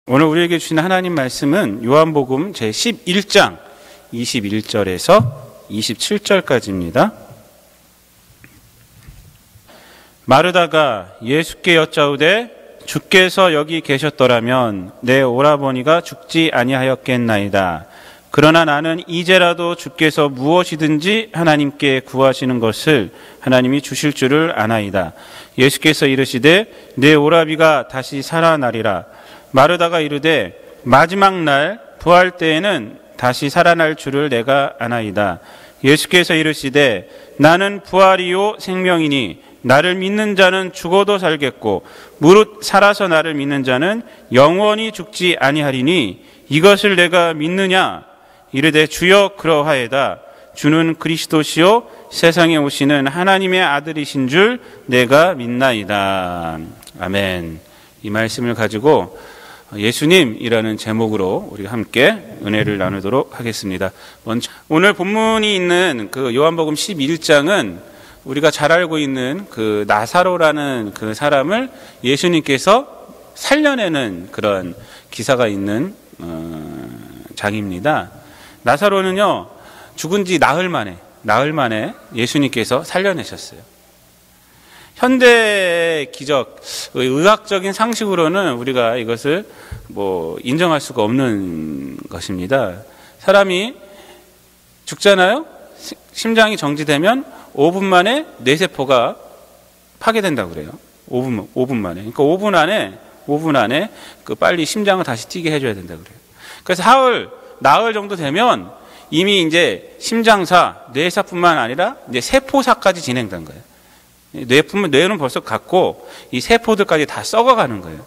오늘 우리에게 주신 하나님 말씀은 요한복음 제11장 21절에서 27절까지입니다. 마르다가 예수께 여짜오되 주께서 여기 계셨더라면 내 오라버니가 죽지 아니하였겠나이다. 그러나 나는 이제라도 주께서 무엇이든지 하나님께 구하시는 것을 하나님이 주실 줄을 아나이다. 예수께서 이르시되 내 오라비가 다시 살아나리라. 마르다가 이르되 마지막 날 부활 때에는 다시 살아날 줄을 내가 아나이다. 예수께서 이르시되 나는 부활이요 생명이니 나를 믿는 자는 죽어도 살겠고 무릇 살아서 나를 믿는 자는 영원히 죽지 아니하리니 이것을 내가 믿느냐? 이르되 주여 그러하에다. 주는 그리스도시요 세상에 오시는 하나님의 아들이신 줄 내가 믿나이다. 아멘. 이 말씀을 가지고 예수님이라는 제목으로 우리가 함께 은혜를 나누도록 하겠습니다. 먼저 오늘 본문이 있는 그 요한복음 11장은 우리가 잘 알고 있는 그 나사로라는 그 사람을 예수님께서 살려내는 그런 기사가 있는 장입니다. 나사로는요, 죽은 지 나흘 만에 예수님께서 살려내셨어요. 현대 기적, 의학적인 상식으로는 우리가 이것을 인정할 수가 없는 것입니다. 사람이 죽잖아요? 심장이 정지되면 5분 만에 뇌세포가 파괴된다고 그래요. 5분 만에. 그러니까 5분 안에 빨리 심장을 다시 뛰게 해줘야 된다고 그래요. 그래서 나흘 정도 되면 이미 이제 심장사, 뇌사뿐만 아니라 이제 세포사까지 진행된 거예요. 뇌는 벌써 갔고 이 세포들까지 다 썩어가는 거예요.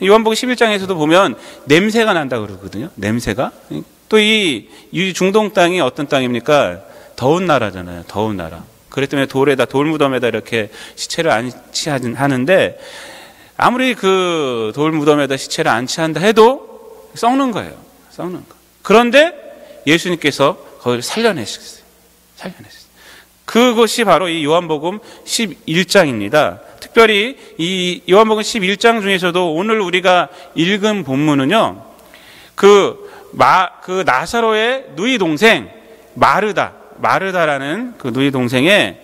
요한복음 11장에서도 보면 냄새가 난다고 그러거든요. 냄새가. 또 이 중동 땅이 어떤 땅입니까? 더운 나라잖아요. 더운 나라. 그랬기 때문에 돌무덤에다 이렇게 시체를 안치하는데 아무리 그 돌무덤에다 시체를 안치한다 해도 썩는 거예요. 썩는 거. 그런데 예수님께서 그걸 살려내셨어요. 그것이 바로 이 요한복음 11장입니다. 특별히 이 요한복음 11장 중에서도 오늘 우리가 읽은 본문은요, 그 나사로의 누이 동생 마르다라는 그 누이 동생의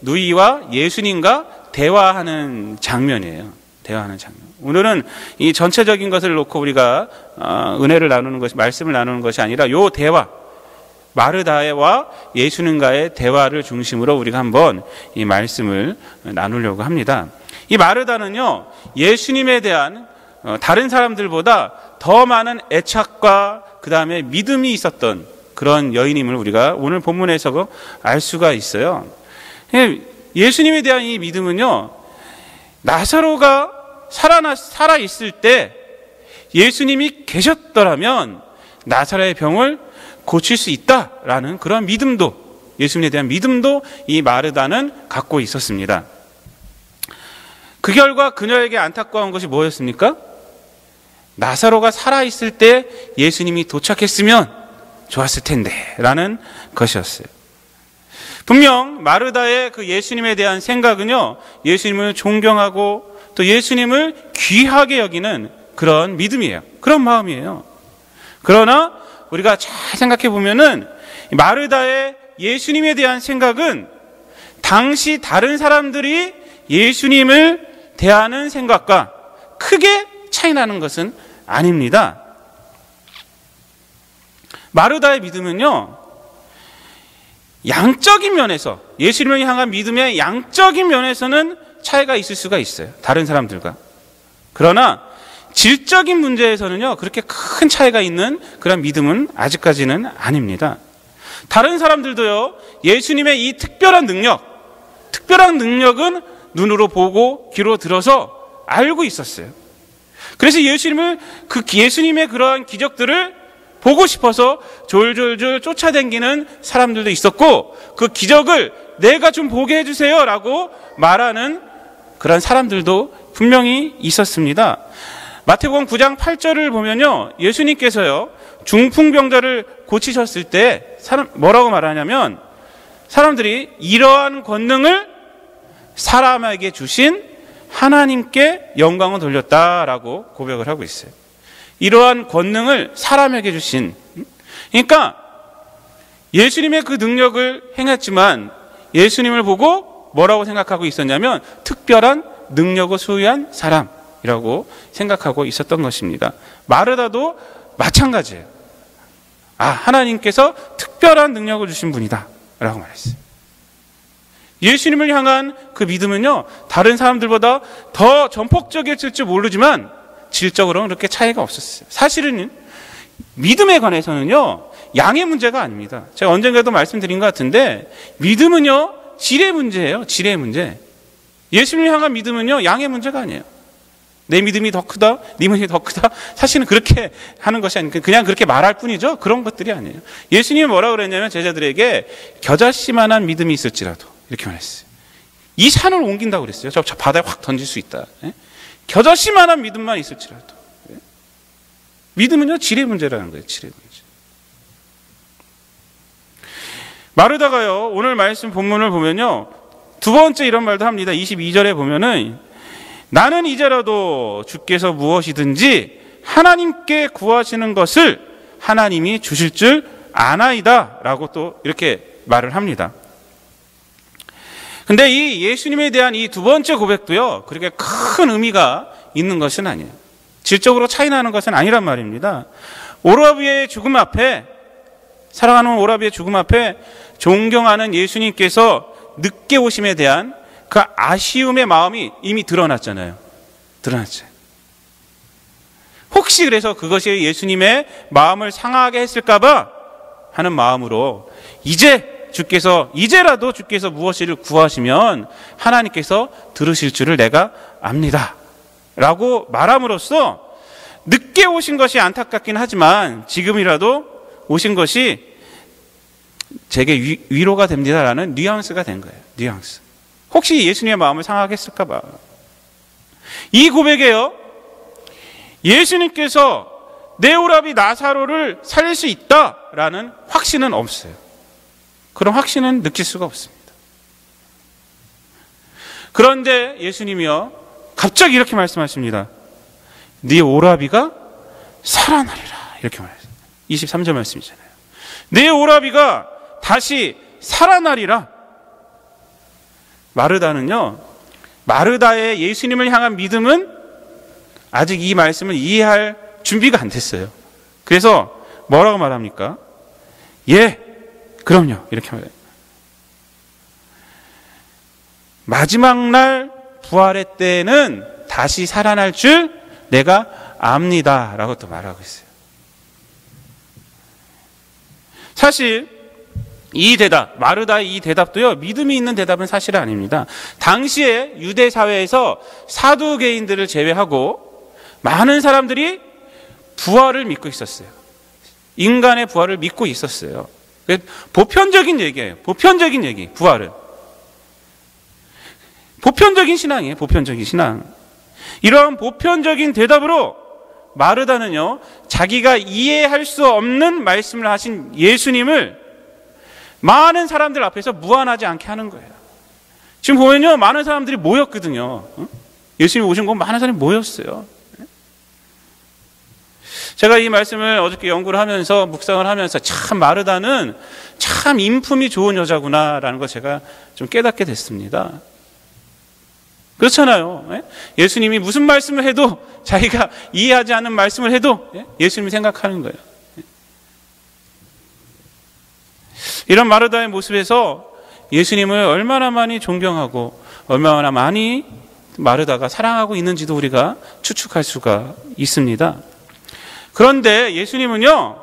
누이와 예수님과 대화하는 장면이에요. 오늘은 이 전체적인 것을 놓고 우리가 은혜를 나누는 것이, 말씀을 나누는 것이 아니라 요 대화, 마르다와 예수님과의 대화를 중심으로 우리가 한번 이 말씀을 나누려고 합니다. 이 마르다는요, 예수님에 대한 다른 사람들보다 더 많은 애착과 그 다음에 믿음이 있었던 그런 여인임을 우리가 오늘 본문에서 알 수가 있어요. 예수님에 대한 이 믿음은요, 나사로가 살아있을 때 예수님이 계셨더라면 나사로의 병을 고칠 수 있다라는 그런 믿음도, 예수님에 대한 믿음도 이 마르다는 갖고 있었습니다. 그 결과 그녀에게 안타까운 것이 뭐였습니까? 나사로가 살아있을 때 예수님이 도착했으면 좋았을 텐데 라는 것이었어요. 분명 마르다의 그 예수님에 대한 생각은요, 예수님을 존경하고 또 예수님을 귀하게 여기는 그런 믿음이에요. 그런 마음이에요. 그러나 우리가 잘 생각해 보면은 마르다의 예수님에 대한 생각은 당시 다른 사람들이 예수님을 대하는 생각과 크게 차이 나는 것은 아닙니다. 마르다의 믿음은요, 양적인 면에서, 예수님을 향한 믿음의 양적인 면에서는 차이가 있을 수가 있어요. 다른 사람들과. 그러나 질적인 문제에서는요, 그렇게 큰 차이가 있는 그런 믿음은 아직까지는 아닙니다. 다른 사람들도요, 예수님의 이 특별한 능력은 눈으로 보고 귀로 들어서 알고 있었어요. 그래서 예수님의 그러한 기적들을 보고 싶어서 졸졸졸 쫓아다니는 사람들도 있었고, 그 기적을 내가 좀 보게 해주세요 라고 말하는 그런 사람들도 분명히 있었습니다. 마태복음 9장 8절을 보면요, 예수님께서요, 중풍병자를 고치셨을 때 뭐라고 말하냐면, 사람들이 이러한 권능을 사람에게 주신 하나님께 영광을 돌렸다라고 고백을 하고 있어요. 이러한 권능을 사람에게 주신, 그러니까 예수님의 그 능력을 행했지만 예수님을 보고 뭐라고 생각하고 있었냐면 특별한 능력을 소유한 사람이라고 생각하고 있었던 것입니다. 마르다도 마찬가지예요. 하나님께서 특별한 능력을 주신 분이다 라고 말했어요. 예수님을 향한 그 믿음은요, 다른 사람들보다 더 전폭적이었을 줄 모르지만 질적으로는 그렇게 차이가 없었어요. 사실은 믿음에 관해서는요, 양의 문제가 아닙니다. 제가 언젠가도 말씀드린 것 같은데 믿음은요, 질의 문제예요. 질의 문제. 예수님을 향한 믿음은요, 양의 문제가 아니에요. 내 믿음이 더 크다, 네 믿음이 더 크다. 사실은 그렇게 하는 것이 아니고 그냥 그렇게 말할 뿐이죠. 그런 것들이 아니에요. 예수님이 뭐라고 그랬냐면 제자들에게 겨자씨만한 믿음이 있을지라도 이렇게 말했어요. 이 산을 옮긴다고 그랬어요. 저 바다에 확 던질 수 있다. 겨자씨만한 믿음만 있을지라도. 믿음은요, 질의 문제라는 거예요. 질의 문제. 마르다가요, 오늘 말씀 본문을 보면요, 두 번째 이런 말도 합니다. 22절에 보면은 나는 이제라도 주께서 무엇이든지 하나님께 구하시는 것을 하나님이 주실 줄 아나이다 라고 또 이렇게 말을 합니다. 근데 이 예수님에 대한 이 두 번째 고백도요, 그렇게 큰 의미가 있는 것은 아니에요. 질적으로 차이 나는 것은 아니란 말입니다. 오라비의 죽음 앞에, 사랑하는 오라비의 죽음 앞에 존경하는 예수님께서 늦게 오심에 대한 그 아쉬움의 마음이 이미 드러났잖아요. 드러났죠. 혹시 그래서 그것이 예수님의 마음을 상하게 했을까봐 하는 마음으로 이제라도 주께서 무엇을 구하시면 하나님께서 들으실 줄을 내가 압니다 라고 말함으로써 늦게 오신 것이 안타깝긴 하지만 지금이라도 오신 것이 제게 위로가 됩니다라는 뉘앙스가 된 거예요. 뉘앙스. 혹시 예수님의 마음을 상하게 했을까 봐. 이 고백에요, 예수님께서 내 오라비 나사로를 살릴 수 있다라는 확신은 없어요. 그런 확신은 느낄 수가 없습니다. 그런데 예수님이요, 갑자기 이렇게 말씀하십니다. 네 오라비가 살아나리라. 이렇게 말했어요. 23절 말씀이잖아요. 네 오라비가 다시 살아나리라. 마르다는요, 마르다의 예수님을 향한 믿음은 아직 이 말씀을 이해할 준비가 안 됐어요. 그래서 뭐라고 말합니까? 예, 그럼요. 이렇게 말해요. 마지막 날 부활의 때는 다시 살아날 줄 내가 압니다 라고 또 말하고 있어요. 사실 이 대답, 마르다의 이 대답도요, 믿음이 있는 대답은 사실 아닙니다. 당시에 유대 사회에서 사두개인들을 제외하고 많은 사람들이 부활을 믿고 있었어요. 인간의 부활을 믿고 있었어요. 보편적인 얘기예요. 보편적인 얘기, 부활은. 보편적인 신앙이에요. 보편적인 신앙. 이러한 보편적인 대답으로 마르다는요, 자기가 이해할 수 없는 말씀을 하신 예수님을 많은 사람들 앞에서 무안하지 않게 하는 거예요. 지금 보면요, 많은 사람들이 모였거든요. 예수님이 오신 건 많은 사람이 모였어요. 제가 이 말씀을 어저께 연구를 하면서 묵상을 하면서 참 마르다는 참 인품이 좋은 여자구나라는 걸 제가 좀 깨닫게 됐습니다. 그렇잖아요. 예수님이 무슨 말씀을 해도 자기가 이해하지 않는 말씀을 해도 예수님이 생각하는 거예요. 이런 마르다의 모습에서 예수님을 얼마나 많이 존경하고 얼마나 많이 마르다가 사랑하고 있는지도 우리가 추측할 수가 있습니다. 그런데 예수님은요,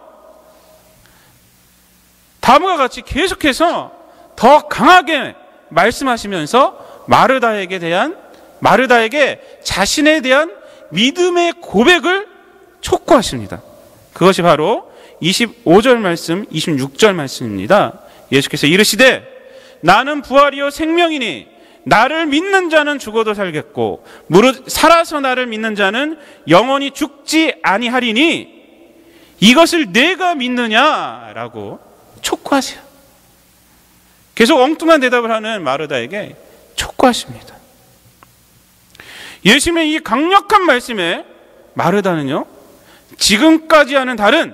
다음과 같이 계속해서 더 강하게 말씀하시면서 마르다에게 자신에 대한 믿음의 고백을 촉구하십니다. 그것이 바로 25절 말씀, 26절 말씀입니다. 예수께서 이르시되 나는 부활이요 생명이니 나를 믿는 자는 죽어도 살겠고 무릇 살아서 나를 믿는 자는 영원히 죽지 아니하리니 이것을 내가 믿느냐라고 촉구하세요. 계속 엉뚱한 대답을 하는 마르다에게 촉구하십니다. 예수님의 이 강력한 말씀에 마르다는요, 지금까지와는 다른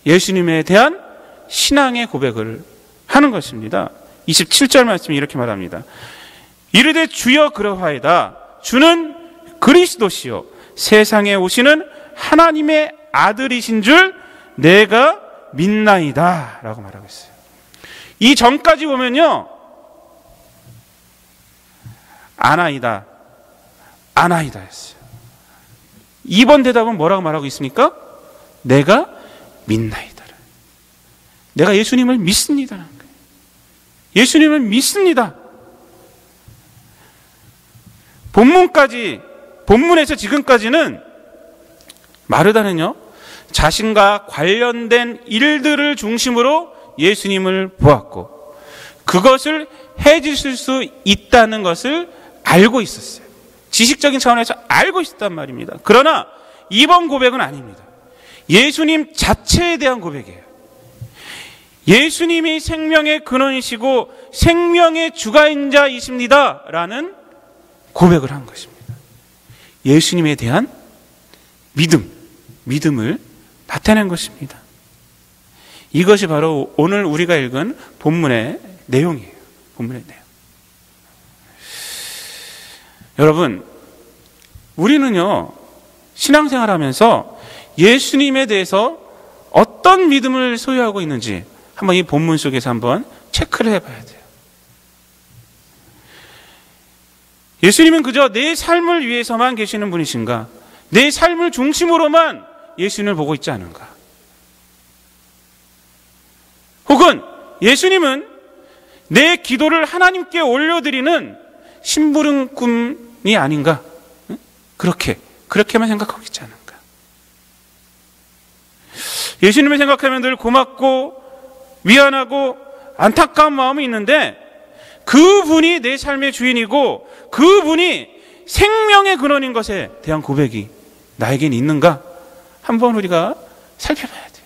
예수님에 대한 신앙의 고백을 하는 것입니다. 27절 말씀이 이렇게 말합니다. 이르되 주여 그러하이다. 주는 그리스도시요 세상에 오시는 하나님의 아들이신 줄 내가 믿나이다 라고 말하고 있어요. 이 전까지 보면요, 아나이다 했어요. 이번 대답은 뭐라고 말하고 있습니까? 내가 믿나이다. 내가 예수님을 믿습니다. 예수님을 믿습니다. 본문에서 지금까지는 마르다는요, 자신과 관련된 일들을 중심으로 예수님을 보았고 그것을 해주실 수 있다는 것을 알고 있었어요. 지식적인 차원에서 알고 있었단 말입니다. 그러나 이번 고백은 아닙니다. 예수님 자체에 대한 고백이에요. 예수님이 생명의 근원이시고 생명의 주가인 자이십니다 라는 고백을 한 것입니다. 예수님에 대한 믿음을 나타낸 것입니다. 이것이 바로 오늘 우리가 읽은 본문의 내용이에요. 본문의 내용. 여러분, 우리는요, 신앙생활 하면서 예수님에 대해서 어떤 믿음을 소유하고 있는지 한번 이 본문 속에서 한번 체크를 해봐야 돼요. 예수님은 그저 내 삶을 위해서만 계시는 분이신가? 내 삶을 중심으로만 예수님을 보고 있지 않은가? 혹은 예수님은 내 기도를 하나님께 올려드리는 심부름꾼이 아닌가? 그렇게만 생각하고 있지 않은가? 예수님을 생각하면 늘 고맙고 미안하고 안타까운 마음이 있는데 그분이 내 삶의 주인이고 그분이 생명의 근원인 것에 대한 고백이 나에겐 있는가? 한번 우리가 살펴봐야 돼요.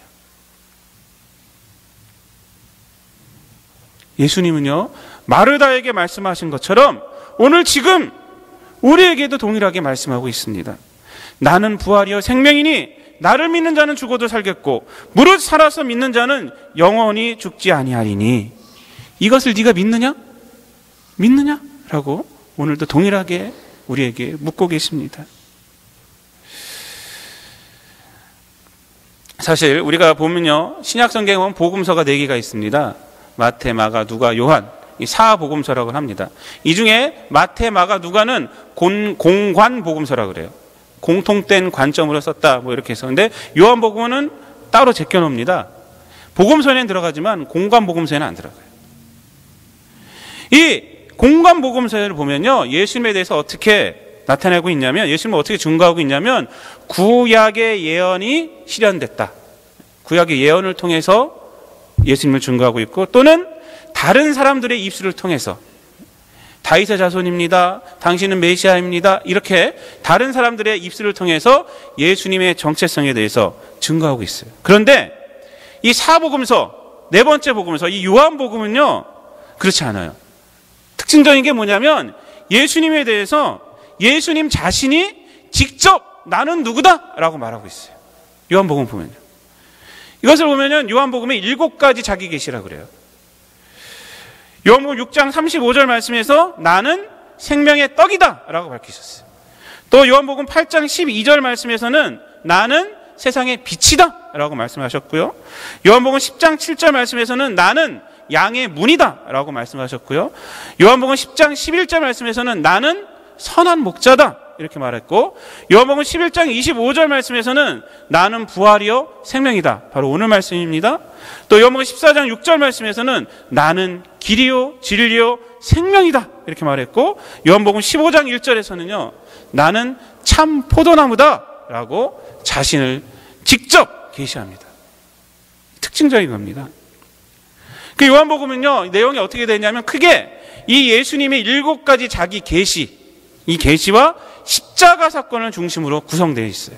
예수님은요, 마르다에게 말씀하신 것처럼 오늘 지금 우리에게도 동일하게 말씀하고 있습니다. 나는 부활이요 생명이니 나를 믿는 자는 죽어도 살겠고 무릇 살아서 믿는 자는 영원히 죽지 아니하리니 이것을 네가 믿느냐? 라고 오늘도 동일하게 우리에게 묻고 계십니다. 사실 우리가 보면요, 신약성경에 보면 복음서가 4개가 있습니다. 마태, 마가, 누가, 요한, 이 사복음서라고 합니다. 이 중에 마태, 마가, 누가는 공관 복음서라고 그래요. 공통된 관점으로 썼다 뭐 이렇게 해서. 근데 요한복음은 따로 제껴놓습니다. 복음서에는 들어가지만 공관복음서에는 안 들어가요. 이 공관복음서를 보면요, 예수님에 대해서 어떻게 나타내고 있냐면, 예수님을 어떻게 증거하고 있냐면 구약의 예언이 실현됐다. 구약의 예언을 통해서 예수님을 증거하고 있고, 또는 다른 사람들의 입술을 통해서 다윗의 자손입니다, 당신은 메시아입니다, 이렇게 다른 사람들의 입술을 통해서 예수님의 정체성에 대해서 증거하고 있어요. 그런데 이 사복음서, 4번째 복음서, 이 요한복음은요 그렇지 않아요. 특징적인 게 뭐냐면 예수님에 대해서 예수님 자신이 직접 나는 누구다 라고 말하고 있어요. 요한복음 보면요. 이것을 보면은 요한복음에 7가지 자기 계시라고 그래요. 요한복음 6장 35절 말씀에서 나는 생명의 떡이다 라고 밝히셨어요. 또 요한복음 8장 12절 말씀에서는 나는 세상의 빛이다 라고 말씀하셨고요. 요한복음 10장 7절 말씀에서는 나는 양의 문이다 라고 말씀하셨고요. 요한복음 10장 11절 말씀에서는 나는 선한 목자다 이렇게 말했고, 요한복음 11장 25절 말씀에서는 나는 부활이요 생명이다, 바로 오늘 말씀입니다. 또 요한복음 14장 6절 말씀에서는 나는 길이요 진리요 생명이다 이렇게 말했고, 요한복음 15장 1절에서는요 나는 참 포도나무다 라고 자신을 직접 계시합니다. 특징적인 겁니다. 그 요한복음은요 내용이 어떻게 되냐면 크게 이 예수님의 7가지 자기 계시, 이 계시와 십자가 사건을 중심으로 구성되어 있어요.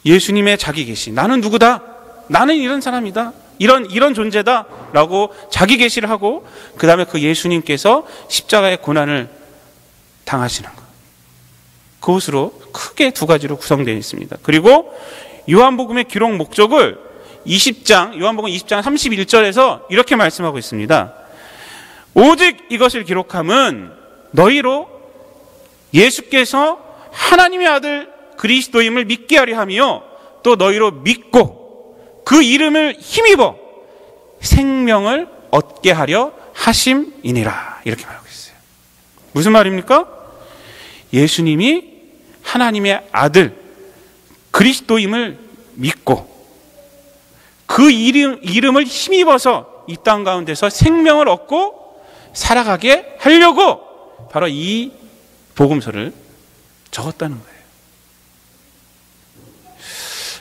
예수님의 자기 계시, 나는 누구다, 나는 이런 사람이다, 이런 존재다 라고 자기 계시를 하고, 그 다음에 그 예수님께서 십자가의 고난을 당하시는 것. 그것으로 크게 두 가지로 구성되어 있습니다. 그리고 요한복음의 기록 목적을 요한복음 20장 31절에서 이렇게 말씀하고 있습니다. 오직 이것을 기록함은 너희로 예수께서 하나님의 아들 그리스도임을 믿게 하려 하며 또 너희로 믿고 그 이름을 힘입어 생명을 얻게 하려 하심이니라. 이렇게 말하고 있어요. 무슨 말입니까? 예수님이 하나님의 아들 그리스도임을 믿고 그 이름을 힘입어서 이 땅 가운데서 생명을 얻고 살아가게 하려고 바로 이 복음서를 적었다는 거예요.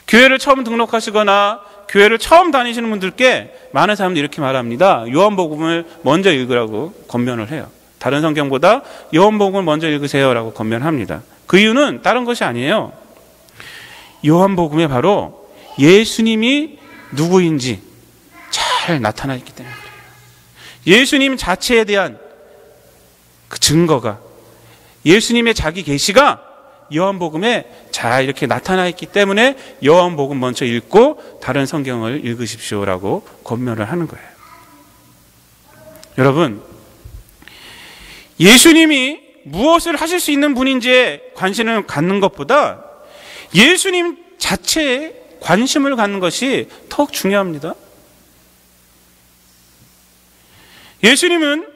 교회를 처음 등록하시거나 교회를 처음 다니시는 분들께 많은 사람들이 이렇게 말합니다. 요한복음을 먼저 읽으라고 권면을 해요. 다른 성경보다 요한복음을 먼저 읽으세요라고 권면합니다. 그 이유는 다른 것이 아니에요. 요한복음에 바로 예수님이 누구인지 잘 나타나 있기 때문에 그래요. 예수님 자체에 대한 그 증거가, 예수님의 자기 계시가 요한복음에 잘 이렇게 나타나 있기 때문에 요한복음 먼저 읽고 다른 성경을 읽으십시오라고 권면을 하는 거예요. 여러분, 예수님이 무엇을 하실 수 있는 분인지에 관심을 갖는 것보다 예수님 자체에 관심을 갖는 것이 더욱 중요합니다. 예수님은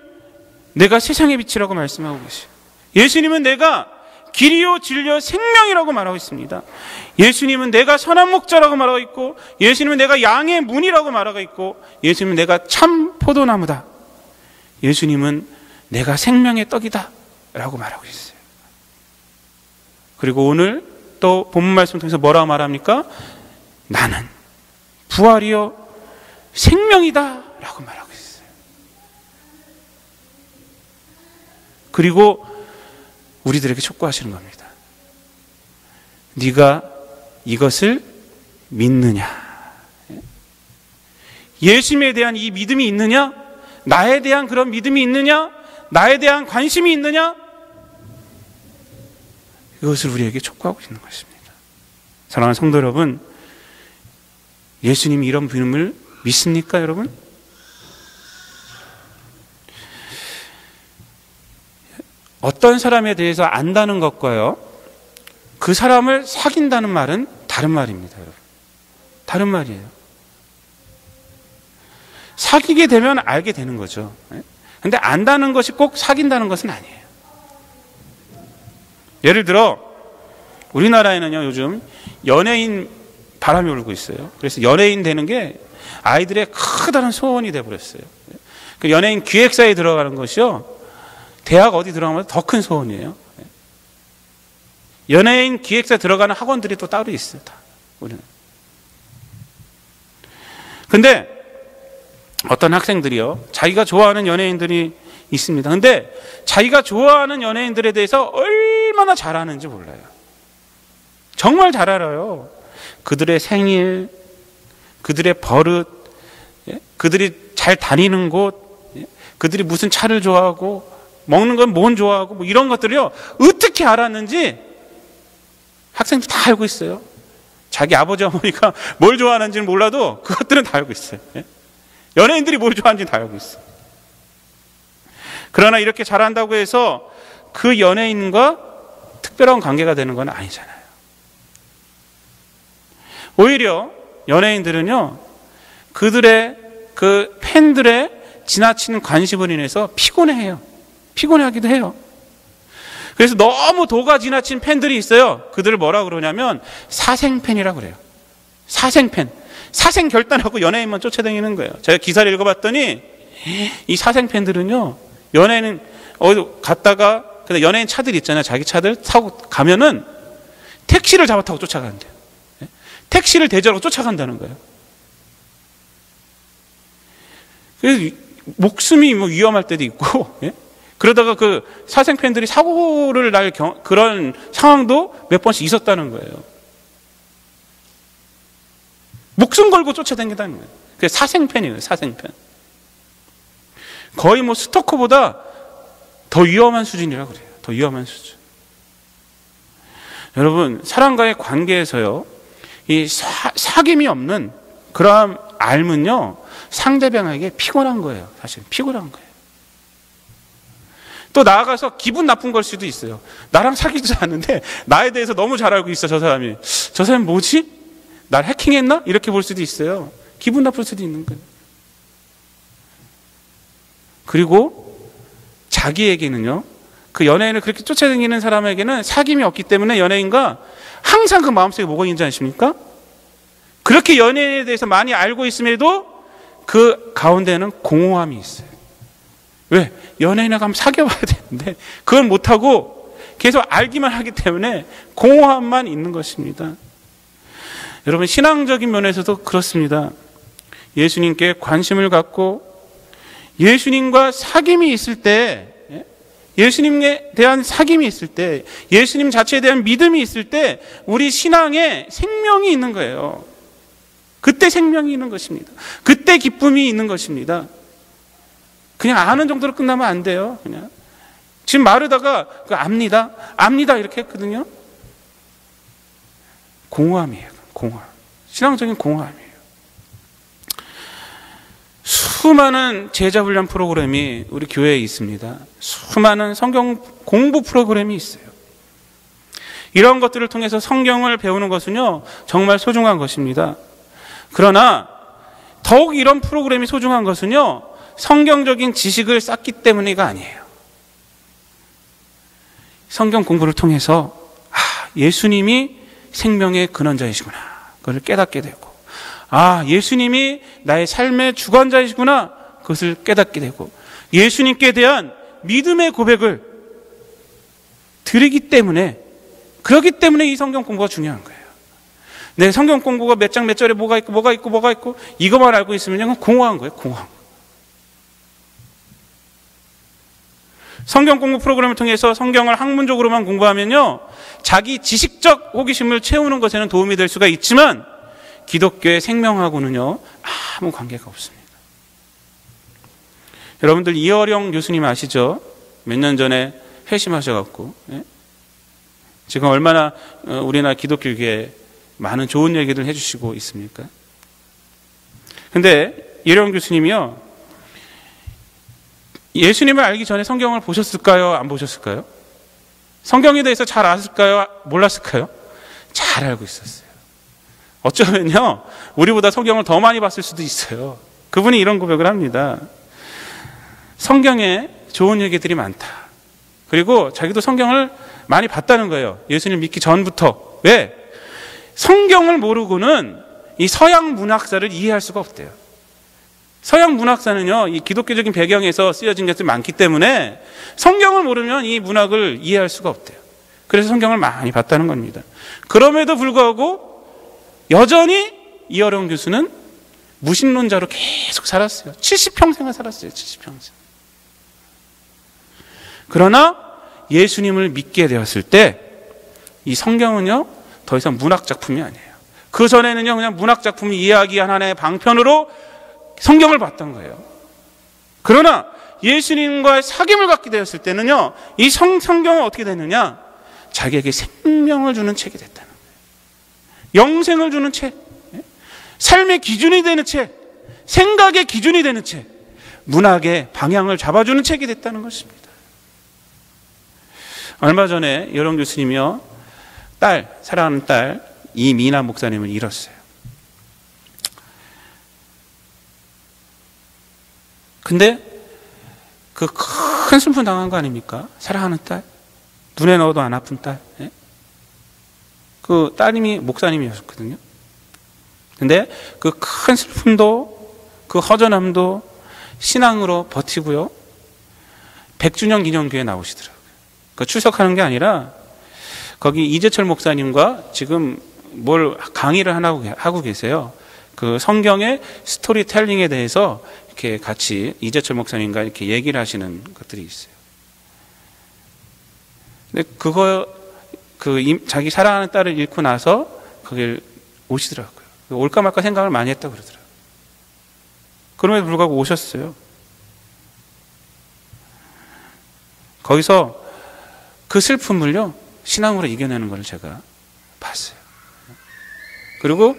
내가 세상의 빛이라고 말씀하고 계시죠. 예수님은 내가 길이요 진리요 생명이라고 말하고 있습니다. 예수님은 내가 선한 목자라고 말하고 있고, 예수님은 내가 양의 문이라고 말하고 있고, 예수님은 내가 참 포도나무다, 예수님은 내가 생명의 떡이다 라고 말하고 있어요. 그리고 오늘 또 본문 말씀 통해서 뭐라고 말합니까? 나는 부활이요 생명이다 라고 말하고 있어요. 그리고 우리들에게 촉구하시는 겁니다. 네가 이것을 믿느냐? 예수님에 대한 이 믿음이 있느냐? 나에 대한 그런 믿음이 있느냐? 나에 대한 관심이 있느냐? 이것을 우리에게 촉구하고 있는 것입니다. 사랑하는 성도 여러분, 예수님이 이런 분을 믿습니까, 여러분? 어떤 사람에 대해서 안다는 것과요, 그 사람을 사귄다는 말은 다른 말입니다, 여러분. 다른 말이에요. 사귀게 되면 알게 되는 거죠. 근데 안다는 것이 꼭 사귄다는 것은 아니에요. 예를 들어 우리나라에는요, 요즘 연예인 바람이 불고 있어요. 그래서 연예인 되는 게 아이들의 커다란 소원이 돼버렸어요. 그 연예인 기획사에 들어가는 것이요, 대학 어디 들어가면 더 큰 소원이에요. 연예인 기획사 들어가는 학원들이 또 따로 있어요. 다 우리는. 근데 어떤 학생들이요, 자기가 좋아하는 연예인들이 있습니다. 근데 자기가 좋아하는 연예인들에 대해서 얼마나 잘 아는지 몰라요. 정말 잘 알아요. 그들의 생일, 그들의 버릇, 그들이 잘 다니는 곳, 그들이 무슨 차를 좋아하고, 먹는 건 뭔 좋아하고, 뭐 이런 것들이요, 어떻게 알았는지 학생들 다 알고 있어요. 자기 아버지 어머니가 뭘 좋아하는지는 몰라도 그것들은 다 알고 있어요. 연예인들이 뭘 좋아하는지 다 알고 있어요. 그러나 이렇게 잘한다고 해서 그 연예인과 특별한 관계가 되는 건 아니잖아요. 오히려 연예인들은요, 그들의 그 팬들의 지나치는 관심으로 인해서 피곤해해요. 피곤해하기도 해요. 그래서 너무 도가 지나친 팬들이 있어요. 그들을 뭐라 그러냐면 사생팬이라고 그래요. 사생팬. 사생결단하고 연예인만 쫓아다니는 거예요. 제가 기사를 읽어봤더니 이 사생팬들은요, 연예인 어디 갔다가, 근데 연예인 차들 있잖아요. 자기 차들 타고 가면은 택시를 잡아타고 쫓아간대요. 택시를 대절하고 쫓아간다는 거예요. 그래서 목숨이 뭐 위험할 때도 있고, 그러다가 그 사생팬들이 사고를 날 그런 상황도 몇 번씩 있었다는 거예요. 목숨 걸고 쫓아다닌다는 거예요. 그게 사생팬이에요, 사생팬. 거의 뭐 스토커보다 더 위험한 수준이라고 그래요. 더 위험한 수준. 여러분, 사람과의 관계에서요, 이 사귐이 없는 그러한 삶은요, 상대방에게 피곤한 거예요. 사실 피곤한 거예요. 또 나아가서 기분 나쁜 걸 수도 있어요. 나랑 사귀지 않는데 나에 대해서 너무 잘 알고 있어, 저 사람이. 저 사람이 뭐지? 날 해킹했나? 이렇게 볼 수도 있어요. 기분 나쁠 수도 있는 거예요. 그리고 자기에게는요, 그 연예인을 그렇게 쫓아다니는 사람에게는 사귐이 없기 때문에 연예인과 항상 그 마음속에 뭐가 있는지 아십니까? 그렇게 연예인에 대해서 많이 알고 있음에도 그 가운데는 공허함이 있어요. 왜? 연예인하고 한번 사귀어봐야 되는데 그걸 못하고 계속 알기만 하기 때문에 공허함만 있는 것입니다. 여러분, 신앙적인 면에서도 그렇습니다. 예수님께 관심을 갖고 예수님과 사귐이 있을 때, 예수님에 대한 사귐이 있을 때, 예수님 자체에 대한 믿음이 있을 때 우리 신앙에 생명이 있는 거예요. 그때 생명이 있는 것입니다. 그때 기쁨이 있는 것입니다. 그냥 아는 정도로 끝나면 안 돼요. 그냥 지금 말하다가 압니다 이렇게 했거든요. 공허함이에요. 공허함. 신앙적인 공허함이에요. 수많은 제자훈련 프로그램이 우리 교회에 있습니다. 수많은 성경 공부 프로그램이 있어요. 이런 것들을 통해서 성경을 배우는 것은요, 정말 소중한 것입니다. 그러나 더욱 이런 프로그램이 소중한 것은요, 성경적인 지식을 쌓기 때문이가 아니에요. 성경 공부를 통해서 예수님이 생명의 근원자이시구나, 그것을 깨닫게 되고, 예수님이 나의 삶의 주관자이시구나, 그것을 깨닫게 되고, 예수님께 대한 믿음의 고백을 드리기 때문에, 그렇기 때문에 이 성경 공부가 중요한 거예요. 내 성경 공부가 몇 장 몇 절에 뭐가 있고 이것만 알고 있으면 공허한 거예요. 공허한 거. 성경 공부 프로그램을 통해서 성경을 학문적으로만 공부하면요, 자기 지식적 호기심을 채우는 것에는 도움이 될 수가 있지만 기독교의 생명하고는요, 아무 관계가 없습니다. 여러분들 이어령 교수님 아시죠? 몇 년 전에 회심하셔갖고, 지금 얼마나 우리나라 기독교계에 많은 좋은 얘기들 해주시고 있습니까? 근데 이어령 교수님이요, 예수님을 알기 전에 성경을 보셨을까요? 안 보셨을까요? 성경에 대해서 잘 아실까요? 몰랐을까요? 잘 알고 있었어요. 어쩌면요, 우리보다 성경을 더 많이 봤을 수도 있어요. 그분이 이런 고백을 합니다. 성경에 좋은 얘기들이 많다. 그리고 자기도 성경을 많이 봤다는 거예요. 예수님 믿기 전부터. 왜? 성경을 모르고는 이 서양 문학사를 이해할 수가 없대요. 서양 문학사는요, 이 기독교적인 배경에서 쓰여진 것들이 많기 때문에 성경을 모르면 이 문학을 이해할 수가 없대요. 그래서 성경을 많이 봤다는 겁니다. 그럼에도 불구하고 여전히 이어령 교수는 무신론자로 계속 살았어요. 70평생을 살았어요. 70평생. 그러나 예수님을 믿게 되었을 때 이 성경은요, 더 이상 문학 작품이 아니에요. 그 전에는요, 그냥 문학 작품을 이야기한 하나의 방편으로 성경을 봤던 거예요. 그러나 예수님과의 사귐을 갖게 되었을 때는요, 이 성경은 어떻게 됐느냐? 자기에게 생명을 주는 책이 됐다는 거예요. 영생을 주는 책, 삶의 기준이 되는 책, 생각의 기준이 되는 책, 문학의 방향을 잡아주는 책이 됐다는 것입니다. 얼마 전에 여론 교수님이요, 사랑하는 딸 이미나 목사님을 잃었어요. 근데 그 큰 슬픔 당한 거 아닙니까? 사랑하는 딸, 눈에 넣어도 안 아픈 딸. 그 따님이 목사님이었거든요. 근데 그 큰 슬픔도 그 허전함도 신앙으로 버티고요, 100주년 기념교회에 나오시더라고요. 그 출석하는 게 아니라 거기 이재철 목사님과 지금 뭘 강의를 하고 계세요. 그 성경의 스토리텔링에 대해서 이렇게 같이 이재철 목사님과 이렇게 얘기를 하시는 것들이 있어요. 근데 자기 사랑하는 딸을 잃고 나서 거길 오시더라고요. 올까 말까 생각을 많이 했다고 그러더라고요. 그럼에도 불구하고 오셨어요. 거기서 그 슬픔을요, 신앙으로 이겨내는 걸 제가 봤어요. 그리고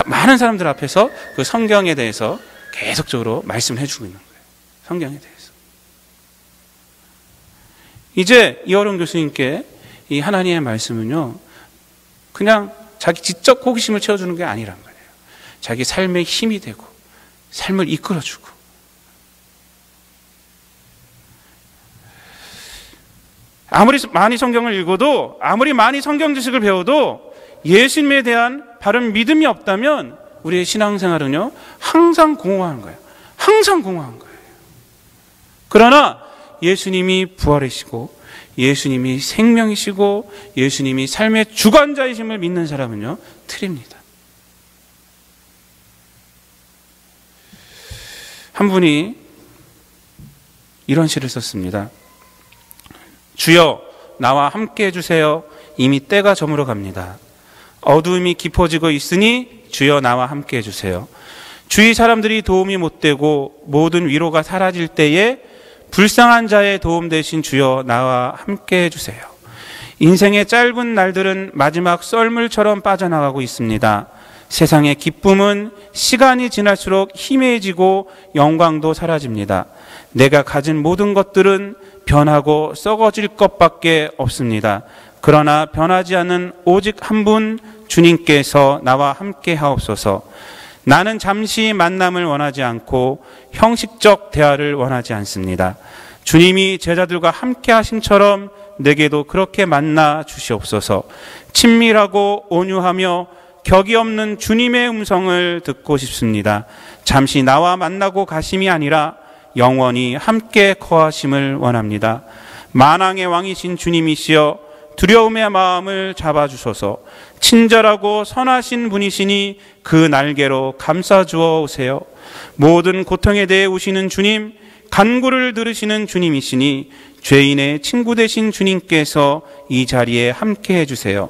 많은 사람들 앞에서 그 성경에 대해서 계속적으로 말씀을 해주고 있는 거예요. 성경에 대해서. 이제 이어론 교수님께 이 하나님의 말씀은요, 그냥 자기 지적 호기심을 채워주는 게 아니란 말이에요. 자기 삶의 힘이 되고 삶을 이끌어주고, 아무리 많이 성경을 읽어도, 아무리 많이 성경 지식을 배워도 예수님에 대한 바른 믿음이 없다면 우리의 신앙생활은요, 항상 공허한 거예요. 항상 공허한 거예요. 그러나 예수님이 부활이시고 예수님이 생명이시고 예수님이 삶의 주관자이심을 믿는 사람은요, 틀립니다. 한 분이 이런 시를 썼습니다. 주여 나와 함께 해주세요. 이미 때가 저물어 갑니다. 어두움이 깊어지고 있으니 주여 나와 함께 해주세요. 주위 사람들이 도움이 못되고 모든 위로가 사라질 때에 불쌍한 자의 도움 대신 주여 나와 함께 해주세요. 인생의 짧은 날들은 마지막 썰물처럼 빠져나가고 있습니다. 세상의 기쁨은 시간이 지날수록 희미해지고 영광도 사라집니다. 내가 가진 모든 것들은 변하고 썩어질 것밖에 없습니다. 그러나 변하지 않는 오직 한 분 주님께서 나와 함께 하옵소서. 나는 잠시 만남을 원하지 않고 형식적 대화를 원하지 않습니다. 주님이 제자들과 함께 하심처럼 내게도 그렇게 만나 주시옵소서. 친밀하고 온유하며 격이 없는 주님의 음성을 듣고 싶습니다. 잠시 나와 만나고 가심이 아니라 영원히 함께 거하심을 원합니다. 만왕의 왕이신 주님이시여 두려움의 마음을 잡아주소서. 친절하고 선하신 분이시니 그 날개로 감싸주어 오세요. 모든 고통에 대해 오시는 주님, 간구를 들으시는 주님이시니 죄인의 친구 되신 주님께서 이 자리에 함께 해주세요.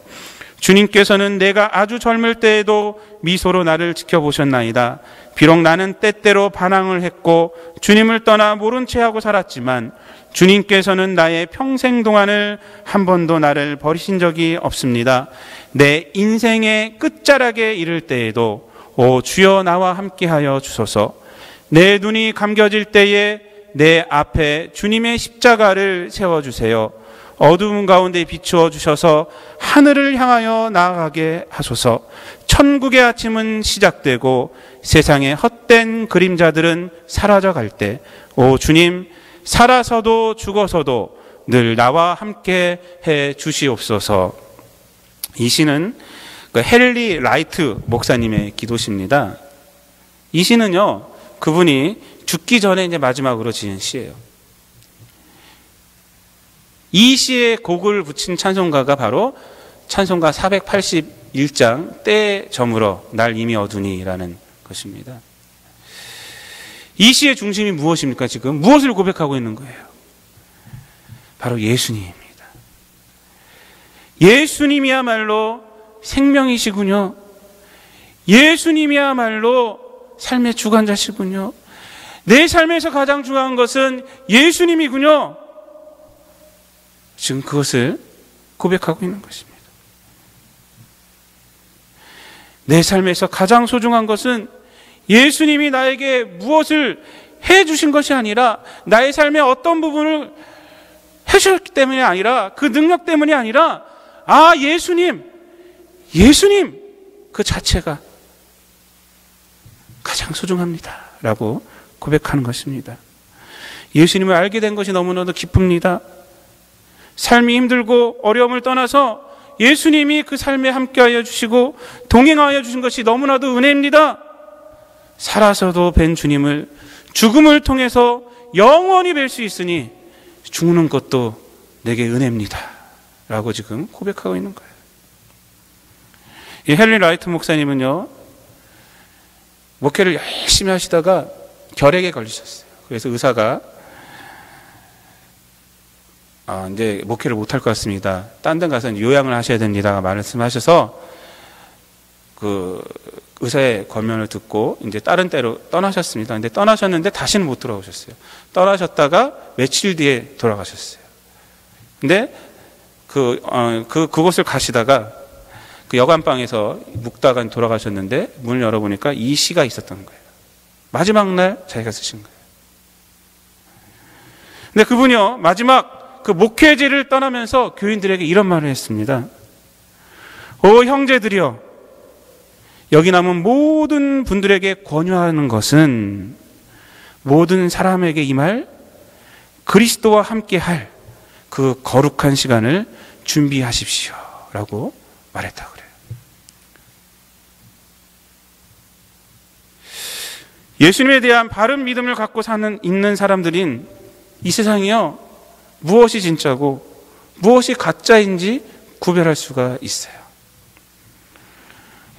주님께서는 내가 아주 젊을 때에도 미소로 나를 지켜보셨나이다. 비록 나는 때때로 반항을 했고 주님을 떠나 모른 채 하고 살았지만 주님께서는 나의 평생 동안을 한 번도 나를 버리신 적이 없습니다. 내 인생의 끝자락에 이를 때에도 오 주여 나와 함께하여 주소서. 내 눈이 감겨질 때에 내 앞에 주님의 십자가를 세워주세요. 어두운 가운데 비추어 주셔서 하늘을 향하여 나아가게 하소서. 천국의 아침은 시작되고 세상의 헛된 그림자들은 사라져갈 때 오 주님, 살아서도 죽어서도 늘 나와 함께 해 주시옵소서. 이 시는 헨리 라이트 목사님의 기도시입니다. 이 시는요, 그분이 죽기 전에 이제 마지막으로 지은 시예요. 이 시에 곡을 붙인 찬송가가 바로 찬송가 481장 때에 저물어 날 이미 어두니라는 것입니다. 이 시의 중심이 무엇입니까? 지금 무엇을 고백하고 있는 거예요? 바로 예수님입니다. 예수님이야말로 생명이시군요. 예수님이야말로 삶의 주관자시군요. 내 삶에서 가장 중요한 것은 예수님이군요. 지금 그것을 고백하고 있는 것입니다. 내 삶에서 가장 소중한 것은 예수님이 나에게 무엇을 해 주신 것이 아니라 나의 삶의 어떤 부분을 해 주셨기 때문이 아니라 그 능력 때문이 아니라 예수님 그 자체가 가장 소중합니다 라고 고백하는 것입니다. 예수님을 알게 된 것이 너무나도 기쁩니다. 삶이 힘들고 어려움을 떠나서 예수님이 그 삶에 함께하여 주시고 동행하여 주신 것이 너무나도 은혜입니다. 살아서도 뵌 주님을 죽음을 통해서 영원히 뵐 수 있으니 죽는 것도 내게 은혜입니다 라고 지금 고백하고 있는 거예요. 이 헨리 라이트 목사님은요, 목회를 열심히 하시다가 결핵에 걸리셨어요. 그래서 의사가 이제 목회를 못할 것 같습니다. 딴 데 가서 요양을 하셔야 됩니다 말씀하셔서 그 의사의 권면을 듣고 이제 다른 데로 떠나셨습니다. 근데 떠나셨는데 다시는 못 돌아오셨어요. 떠나셨다가 며칠 뒤에 돌아가셨어요. 근데 그곳을 가시다가 그 여관방에서 묵다가 돌아가셨는데 문을 열어보니까 이 시가 있었던 거예요. 마지막 날 자기가 쓰신 거예요. 근데 그분이요, 마지막 그 목회제를 떠나면서 교인들에게 이런 말을 했습니다. 오 형제들이여, 여기 남은 모든 분들에게 권유하는 것은 모든 사람에게 임할 그리스도와 함께 할 그 거룩한 시간을 준비하십시오 라고 말했다고 그래요. 예수님에 대한 바른 믿음을 갖고 있는 사람들인 이 세상이요, 무엇이 진짜고 무엇이 가짜인지 구별할 수가 있어요.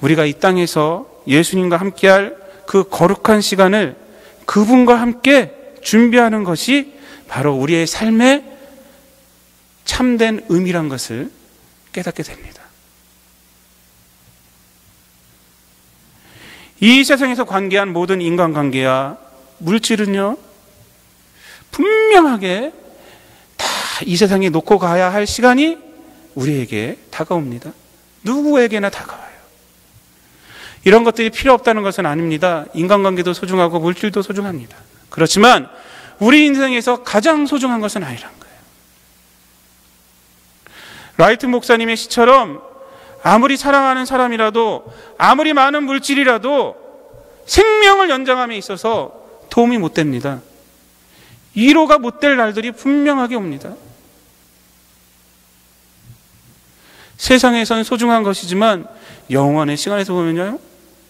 우리가 이 땅에서 예수님과 함께할 그 거룩한 시간을 그분과 함께 준비하는 것이 바로 우리의 삶의 참된 의미란 것을 깨닫게 됩니다. 이 세상에서 관계한 모든 인간관계와 물질은요, 분명하게 다 이 세상에 놓고 가야 할 시간이 우리에게 다가옵니다. 누구에게나 다가와요. 이런 것들이 필요 없다는 것은 아닙니다. 인간관계도 소중하고 물질도 소중합니다. 그렇지만 우리 인생에서 가장 소중한 것은 아니란 거예요. 라이트 목사님의 시처럼 아무리 사랑하는 사람이라도, 아무리 많은 물질이라도 생명을 연장함에 있어서 도움이 못 됩니다. 위로가 못 될 날들이 분명하게 옵니다. 세상에선 소중한 것이지만 영원의 시간에서 보면요,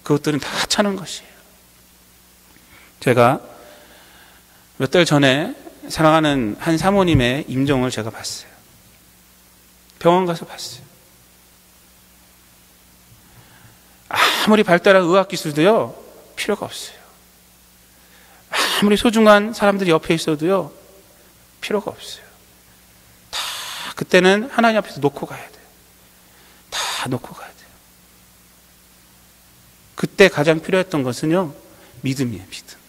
그것들은 다 하찮은 것이에요. 제가 몇 달 전에 사랑하는 한 사모님의 임종을 제가 봤어요. 병원 가서 봤어요. 아무리 발달한 의학기술도요, 필요가 없어요. 아무리 소중한 사람들이 옆에 있어도요, 필요가 없어요. 다 그때는 하나님 앞에서 놓고 가야 돼요. 다 놓고 가야 돼요. 그때 가장 필요했던 것은요, 믿음이에요. 믿음이에요.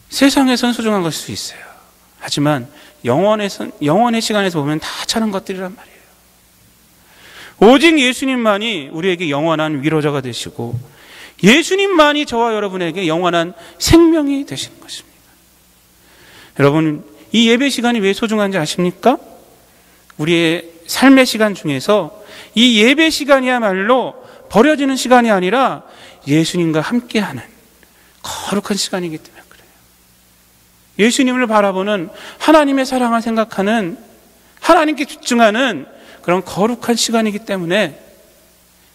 세상에선 소중한 것일 수 있어요. 하지만 영원의 시간에서 보면 다 하찮은 것들이란 말이에요. 오직 예수님만이 우리에게 영원한 위로자가 되시고, 예수님만이 저와 여러분에게 영원한 생명이 되시는 것입니다. 여러분, 이 예배 시간이 왜 소중한지 아십니까? 우리의 삶의 시간 중에서 이 예배 시간이야말로 버려지는 시간이 아니라 예수님과 함께하는 거룩한 시간이기 때문에 그래요. 예수님을 바라보는, 하나님의 사랑을 생각하는, 하나님께 집중하는 그런 거룩한 시간이기 때문에,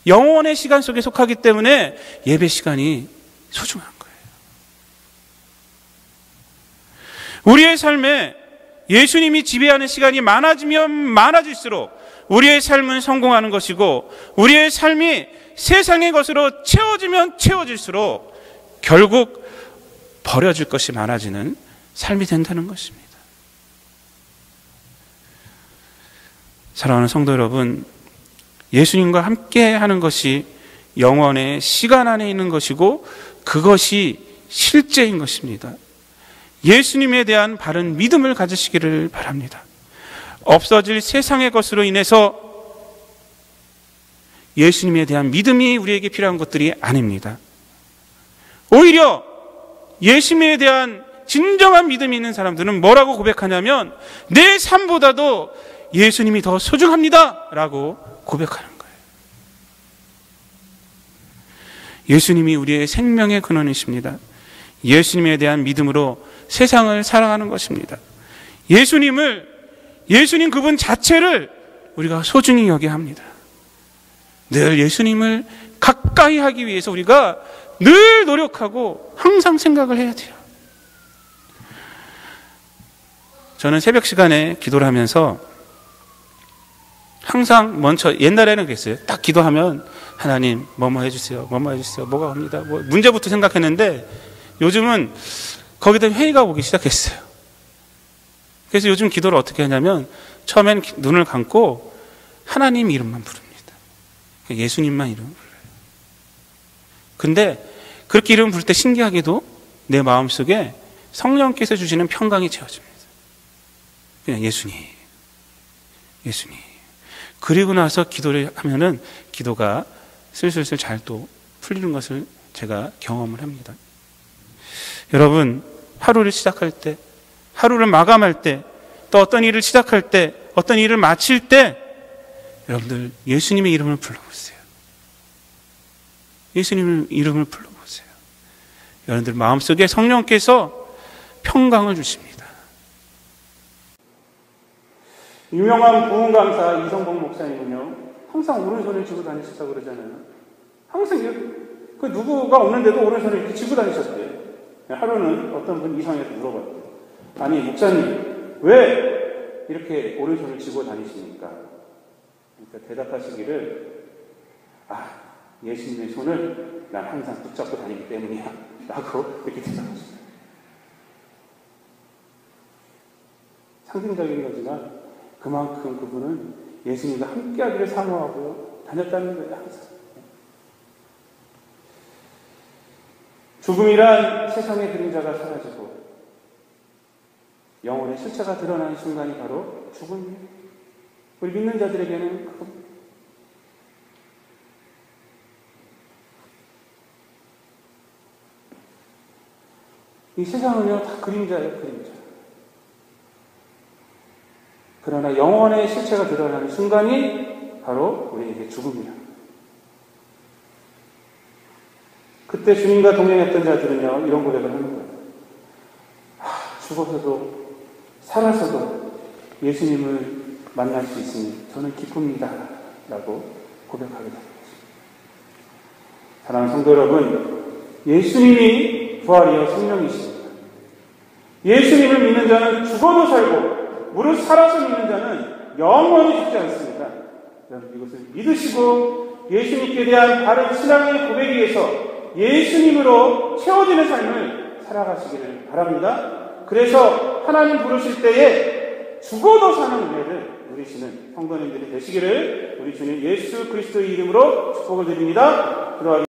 영원의 시간 속에 속하기 때문에 예배 시간이 소중한 거예요. 우리의 삶에 예수님이 지배하는 시간이 많아지면 많아질수록 우리의 삶은 성공하는 것이고, 우리의 삶이 세상의 것으로 채워지면 채워질수록 결국 버려질 것이 많아지는 삶이 된다는 것입니다. 사랑하는 성도 여러분, 예수님과 함께 하는 것이 영원의 시간 안에 있는 것이고, 그것이 실제인 것입니다. 예수님에 대한 바른 믿음을 가지시기를 바랍니다. 없어질 세상의 것으로 인해서 예수님에 대한 믿음이 우리에게 필요한 것들이 아닙니다. 오히려 예수님에 대한 진정한 믿음이 있는 사람들은 뭐라고 고백하냐면, 내 삶보다도 예수님이 더 소중합니다 라고 고백하는 거예요. 예수님이 우리의 생명의 근원이십니다. 예수님에 대한 믿음으로 세상을 사랑하는 것입니다. 예수님 그분 자체를 우리가 소중히 여겨야 합니다. 늘 예수님을 가까이 하기 위해서 우리가 늘 노력하고 항상 생각을 해야 돼요. 저는 새벽 시간에 기도를 하면서 항상 먼저, 옛날에는 그랬어요. 딱 기도하면 하나님 뭐뭐 해주세요, 뭐뭐 해주세요, 뭐가 옵니다, 뭐 문제부터 생각했는데, 요즘은 거기다 회의가 오기 시작했어요. 그래서 요즘 기도를 어떻게 하냐면, 처음엔 눈을 감고 하나님 이름만 부릅니다. 예수님만 이름을 불러요. 근데 그렇게 이름 부를 때 신기하게도 내 마음속에 성령께서 주시는 평강이 채워집니다. 그냥 예수님. 그리고 나서 기도를 하면은 기도가 슬슬 잘 또 풀리는 것을 제가 경험을 합니다. 여러분, 하루를 시작할 때, 하루를 마감할 때, 또 어떤 일을 시작할 때, 어떤 일을 마칠 때, 여러분들 예수님의 이름을 불러보세요. 예수님의 이름을 불러보세요. 여러분들 마음속에 성령께서 평강을 주십니다. 유명한 부흥 강사 이성복 목사님은요, 항상 오른손을 쥐고 다니셨다고 그러잖아요. 항상 그 누구가 없는데도 오른손을 이렇게 쥐고 다니셨대요. 하루는 어떤 분 이상해서 물어봤대요. 아니 목사님, 왜 이렇게 오른손을 쥐고 다니십니까? 그러니까 대답하시기를, 예수님의 손을 난 항상 붙잡고 다니기 때문이야 라고 이렇게 대답하셨어요. 상징적인 거지만 그만큼 그분은 예수님과 함께하기를 사모하고 다녔다는 거예요. 항상. 죽음이란 세상의 그림자가 사라지고 영혼의 실체가 드러나는 순간이 바로 죽음이에요. 우리 믿는 자들에게는 이 세상은요 다 그림자예요. 그림자. 그러나 영혼의 실체가 드러나는 순간이 바로 우리에게 죽음이야. 그때 주님과 동행했던 자들은요 이런 고백을 하는 거예요. 죽어서도 살아서도 예수님을 만날 수 있으니 저는 기쁩니다 라고 고백하게 됩니다. 사랑하는 성도 여러분, 예수님이 부활이요 생명이십니다. 예수님을 믿는 자는 죽어도 살고 무릇 살아서 믿는 자는 영원히 죽지 않습니다. 여러분 이것을 믿으시고 예수님께 대한 바른 신앙의 고백에 의해서 예수님으로 채워지는 삶을 살아가시기를 바랍니다. 그래서 하나님 부르실 때에 죽어도 사는 은혜를 누리시는 성도님들이 되시기를 우리 주님 예수 그리스도의 이름으로 축복을 드립니다.